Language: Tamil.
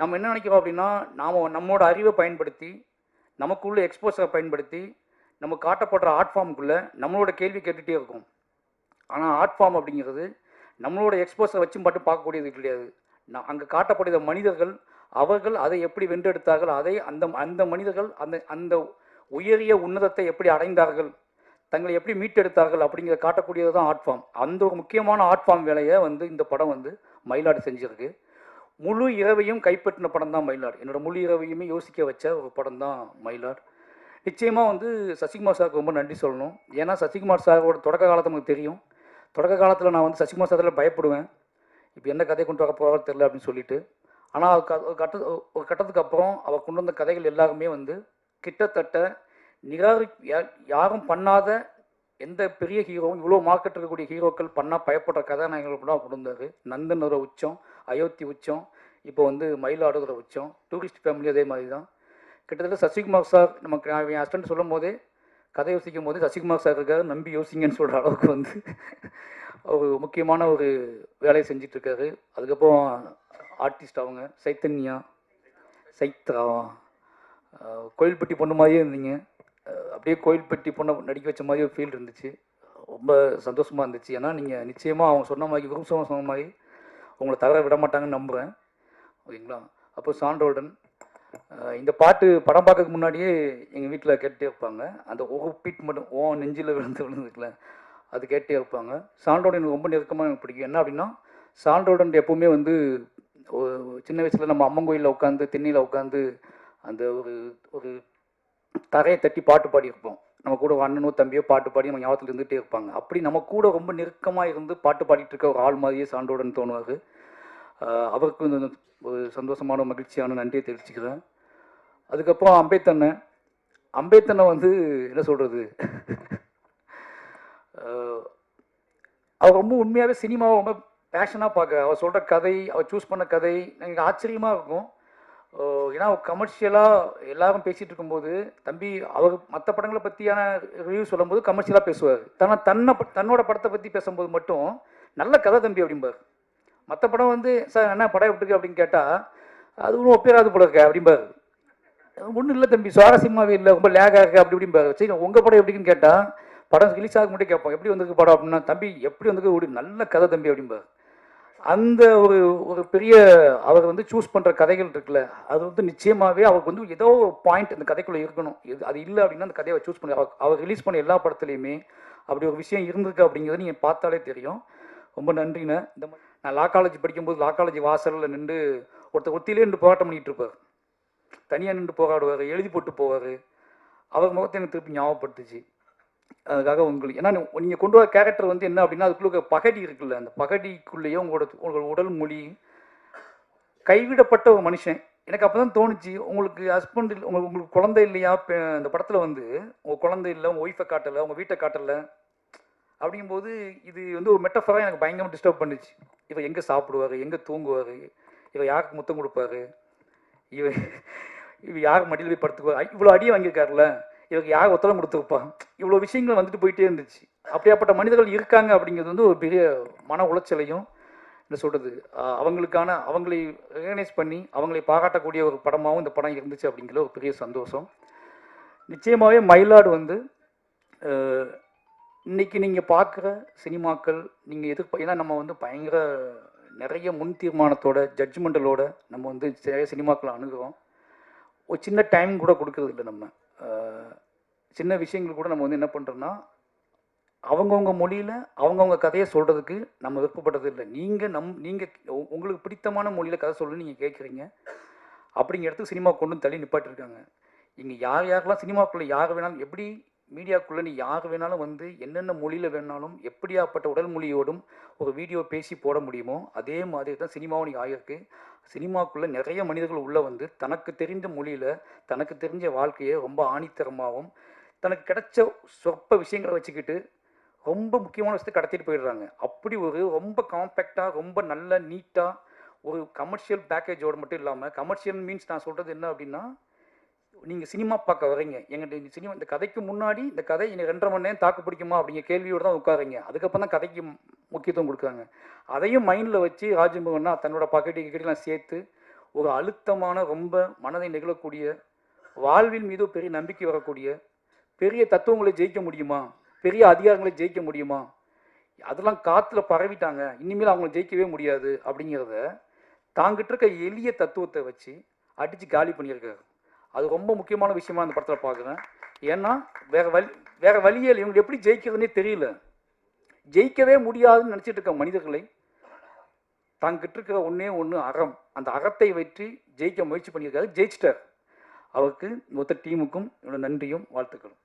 நம்ம என்ன நினைக்கிறோம் அப்படின்னா, நம்மளோட அறிவை பயன்படுத்தி, நமக்குள்ள எக்ஸ்போஸரை பயன்படுத்தி, நம்ம காட்டப்படுற ஆர்ட் ஃபார்முக்குள்ள நம்மளோட கேள்வி கேட்டுகிட்டே இருக்கும். ஆனால் ஆர்ட் ஃபார்ம் அப்படிங்கிறது நம்மளோட எக்ஸ்போஸரை வச்சு மட்டும் பார்க்கக்கூடியது கிடையாது. அங்கே காட்டப்படுகிற மனிதர்கள், அவர்கள் அதை எப்படி வென்றெடுத்தார்கள், அதை அந்த அந்த மனிதர்கள் அந்த அந்த உயரிய உன்னதத்தை எப்படி அடைந்தார்கள், தங்களை எப்படி மீட்டெடுத்தார்கள் அப்படிங்கிறத காட்டக்கூடியது தான் ஆர்ட் ஃபார்ம். அந்த ஒரு முக்கியமான ஆர்ட் ஃபார்ம் வேலையை இந்த படம் மயிலாடு செஞ்சிருக்கு. முழு இரவையும் கைப்பற்றின படம் தான் மயிலாடு. என்னோட முழு இரவையுமே யோசிக்க வச்ச ஒரு படம் தான் மயிலாடு. நிச்சயமாக சசிகுமார் சாருக்கு ரொம்ப நன்றி சொல்லணும். ஏன்னா சசிகுமார் சாரோட தொடக்க காலத்தை நமக்கு தெரியும். தொடக்க காலத்தில் நான் சசிகுமார் சாரில் பயப்படுவேன், இப்போ என்ன கதை கொண்டு வர போகிறாரோ தெரில அப்படின்னு சொல்லிட்டு. ஆனால் ஒரு கட்டத்துக்கு அப்புறம் அவர் கொண்டு வந்த கதைகள் எல்லாருமே கிட்டத்தட்ட யாரும் பண்ணாத எந்த பெரிய ஹீரோவும் இவ்வளோ மார்க்கெட் இருக்கக்கூடிய ஹீரோக்கள் பண்ணால் பயப்படுற கதாநாயகர்கள் கூட கொண்டு வந்தார். நந்தனோட உச்சம், அயோத்தி உச்சம், இப்போ மயிலாடுதுறை உச்சம், டூரிஸ்ட் ஃபேமிலி அதே மாதிரி தான். கிட்டத்தட்ட சசிகுமார் சார் நமக்கு என் ஹஸ்பண்ட் சொல்லும் போதே, கதை யோசிக்கும் போதே சசிகுமார் சார் இருக்காரு, நம்பி யோசிங்கன்னு சொல்கிற அளவுக்கு ஒரு முக்கியமான ஒரு வேலையை செஞ்சிட்ருக்காரு. அதுக்கப்புறம் ஆர்டிஸ்ட் அவங்க சைத்தன்யா, சைத்ரா, கோயில்பட்டி பொண்ணு மாதிரியே இருந்தீங்க. அப்படியே கோயில்பட்டி பொண்ணை நடிக்க வச்ச மாதிரி ஒரு ஃபீல் இருந்துச்சு. ரொம்ப சந்தோஷமாக இருந்துச்சு. ஏன்னா நீங்கள் நிச்சயமாக அவங்க சொன்ன மாதிரி, குருசவன் சொன்ன மாதிரி உங்களை தவிர விட மாட்டாங்கன்னு நம்புகிறேன். ஓகேங்களா? அப்போ சாண்டோல்டன் இந்த பாட்டு படம் பார்க்கறதுக்கு முன்னாடியே எங்கள் வீட்டில் கேட்டே இருப்பாங்க. அந்த ஒரு பீட் மட்டும் நெஞ்சில் விழுந்துருக்குல, அது கேட்டே இருப்பாங்க. சாண்டோல்டன் எனக்கு ரொம்ப நெருக்கமாக எனக்கு பிடிக்கும். என்ன அப்படின்னா, சாண்டோல்டன் எப்போவுமே சின்ன வயசில் நம்ம அம்மன் கோயிலில் உட்காந்து, தென்னியில் உட்காந்து அந்த ஒரு தரையை தட்டி பாட்டு பாடியிருப்போம். நம்ம கூட அண்ணனோ தம்பியோ பாட்டு பாடி நம்ம ஞாபகத்தில் இருந்துகிட்டே இருப்பாங்க. அப்படி நம்ம கூட ரொம்ப நெருக்கமாக இருந்து பாட்டு பாடிட்டு இருக்க ஒரு ஆள் மாதிரியே சாண்டோடன் தோணுவார். அவருக்கு ஒரு சந்தோஷமான மகிழ்ச்சியான நன்றியை தெரிவிச்சுக்கிறேன். அதுக்கப்புறம் அம்பேத்தனை என்ன சொல்கிறது, அவர் ரொம்ப உண்மையாகவே சினிமாவை ரொம்ப பேஷனாக பார்க்க, அவர் சொல்கிற கதை, அவர் சூஸ் பண்ண கதை எனக்கு ஆச்சரியமாக இருக்கும். ஏன்னா கமர்ஷியலாக எல்லாரும் பேசிகிட்டு இருக்கும்போது, தம்பி அவர் மற்ற படங்களை பற்றியான ரிவ்யூ சொல்லும்போது கமர்ஷியலாக பேசுவார். தன்னோட படத்தை பற்றி பேசும்போது மட்டும் நல்ல கதை தம்பி அப்படிம்பார். மற்ற படம் சார் என்ன படம் எப்படி இருக்கு அப்படின்னு கேட்டால், அது ஒன்றும் ஒப்பேராது போல இருக்க அப்படிம்பார். ஒன்றும் இல்லை தம்பி, சுவாரஸ்யமாகவே இல்லை, ரொம்ப லேகாக இருக்குது அப்படி இப்படிம்பார். சரி உங்கள் படம் எப்படின்னு கேட்டால், படம் ரிலீஸ் ஆக மட்டும் கேட்போம், எப்படி வந்திருக்கு படம் அப்படின்னா, தம்பி எப்படி ஒரு நல்ல கதை தம்பி அப்படிம்பார். அந்த ஒரு பெரிய அவர் சூஸ் பண்ணுற கதைகள் இருக்குல்ல, அது நிச்சயமாகவே அவருக்கு ஏதோ ஒரு பாயிண்ட் அந்த கதைக்குள்ளே இருக்கணும். அது இல்லை அப்படின்னா அந்த கதையை சூஸ் பண்ணி அவர் ரிலீஸ் பண்ண எல்லா படத்துலையுமே அப்படி ஒரு விஷயம் இருந்திருக்கு அப்படிங்கிறது நீங்கள் பார்த்தாலே தெரியும். ரொம்ப நன்றிண்ணே. இந்த மாதிரி நான் லா காலேஜ் படிக்கும்போது லா காலேஜ் வாசலில் நின்று ஒத்திலே நின்று போராட்டம் பண்ணிகிட்டு இருப்பார். தனியாக நின்று போராடுவார், எழுதி போட்டு போவார். அவர் முகத்தை எனக்கு திருப்பி ஞாபகப்படுத்துச்சு. அதுக்காக ஏன்னா நீங்கள் கொண்டு வர கேரக்டர் என்ன அப்படின்னா, அதுக்குள்ள பகடி இருக்குல்ல, அந்த பகடிக்குள்ளேயே உங்களோட உடல் மொழி, கைவிடப்பட்ட ஒரு மனுஷன். எனக்கு அப்போ தான் தோணுச்சு, உங்களுக்கு ஹஸ்பண்ட் உங்களுக்கு குழந்தை இல்லையா, இந்த படத்தில் உங்கள் குழந்தை இல்லை, உங்கள் ஒய்ஃபை காட்டலை, உங்கள் வீட்டை காட்டலை அப்படிங்கும்போது இது ஒரு மெட்டஃபராக எனக்கு பயங்கரமாக டிஸ்டர்ப் பண்ணுச்சு. இவர் எங்கே சாப்பிடுவார், எங்கே தூங்குவார், இவர் யாருக்கு முத்தம் கொடுப்பாரு, இவர் யார் மடியில் போய் படுத்துக்குவார், இவ்வளோ அடியை வாங்கியிருக்காருல்ல, இவருக்கு யார் ஒத்தலம் கொடுத்துருப்பா, இவ்வளோ விஷயங்கள் போயிட்டே இருந்துச்சு. அப்படியாப்பட்ட மனிதர்கள் இருக்காங்க அப்படிங்கிறது ஒரு பெரிய மன உளைச்சலையும் என்ன சொல்கிறது, அவங்களை ரெகனைஸ் பண்ணி அவங்களை பாராட்டக்கூடிய ஒரு படமாகவும் இந்த படம் இருந்துச்சு அப்படிங்கிற ஒரு பெரிய சந்தோஷம். நிச்சயமாகவே மயிலாடு இன்றைக்கி நீங்கள் பார்க்குற சினிமாக்கள் நீங்கள் ஏன்னா நம்ம பயங்கர நிறைய முன் தீர்மானத்தோட ஜட்ஜ்மெண்டலோட நம்ம நிறைய சினிமாக்களை அணுகிறோம். ஒரு சின்ன டைம் கூட கொடுக்கறது இல்லை. நம்ம சின்ன விஷயங்கள் கூட நம்ம என்ன பண்ணுறோன்னா, அவங்கவுங்க மொழியில் அவங்கவுங்க கதையை சொல்கிறதுக்கு நம்ம விருப்பப்பட்டது இல்லை. நீங்கள் உங்களுக்கு பிடித்தமான மொழியில் கதை சொல்லணும்னு நீங்கள் கேட்குறீங்க. அப்படிங்கிற இடத்துக்கு சினிமா கொண்டு தள்ளி நிப்பாட்டிருக்காங்க. இங்கே யாரெல்லாம் சினிமாக்குள்ளே யார் வேணாலும், எப்படி மீடியாக்குள்ளே நீ யார் வேணாலும் என்னென்ன மொழியில் வேணாலும் எப்படியாப்பட்ட உடல் மொழியோடும் ஒரு வீடியோ பேசி போட முடியுமோ அதே மாதிரி தான் சினிமாவும் நீங்கள் ஆகியிருக்கு. சினிமாக்குள்ளே நிறைய மனிதர்கள் உள்ளே தனக்கு தெரிந்த மொழியில் தனக்கு தெரிஞ்ச வாழ்க்கையை ரொம்ப ஆணித்தரமாகவும் தனக்கு கிடைச்ச சொற்ப விஷயங்களை வச்சுக்கிட்டு ரொம்ப முக்கியமான விஷயத்தை கடத்திட்டு போயிடுறாங்க. அப்படி ரொம்ப காம்பேக்டாக, ரொம்ப நல்ல நீட்டாக ஒரு கமர்ஷியல் பேக்கேஜோடு மட்டும் இல்லாமல், கமர்ஷியல் மீன்ஸ் நான் சொல்கிறது என்ன அப்படின்னா, நீங்கள் சினிமா பார்க்க வரீங்க, எங்கிட்ட சினிமா இந்த கதைக்கு முன்னாடி இந்த கதை இன்னும் 2.5 மணி நேரம் தாக்கு பிடிக்குமா அப்படிங்கிற கேள்வியோடு தான் உட்காருங்க. அதுக்கப்புறம் தான் கதைக்கு முக்கியத்துவம் கொடுக்குறாங்க. அதையும் மைண்டில் வச்சு ராஜமோகன்னா தன்னோட பாக்கெட்டுலாம் சேர்த்து ஒரு அழுத்தமான, ரொம்ப மனதை நெகிழக்கூடிய, வாழ்வின் மீது பெரிய நம்பிக்கை வரக்கூடிய, பெரிய தத்துவங்களை ஜெயிக்க முடியுமா, பெரிய அதிகாரங்களை ஜெயிக்க முடியுமா, அதெல்லாம் காற்றுல பரவிட்டாங்க, இனிமேல் அவங்கள ஜெயிக்கவே முடியாது அப்படிங்கிறத தாங்கிட்டு இருக்க எளிய தத்துவத்தை வச்சு அடித்து காலி பண்ணியிருக்காரு. அது ரொம்ப முக்கியமான விஷயமா அந்த படத்தில் பார்க்குறேன். ஏன்னா வேற வழியே இல்லை, இவங்க எப்படி ஜெயிக்கிறதுனே தெரியல. ஜெயிக்கவே முடியாதுன்னு நினச்சிட்டு இருக்க மனிதர்களை தாங்கிட்டு இருக்கிற ஒன்றே ஒன்று அறம், அந்த அறத்தை வைத்து ஜெயிக்க முயற்சி பண்ணியிருக்காரு. ஜெயிச்சிட்டார். அவருக்கு மொத்த டீமுக்கும் என்னோட நன்றியும் வாழ்த்துக்களும்.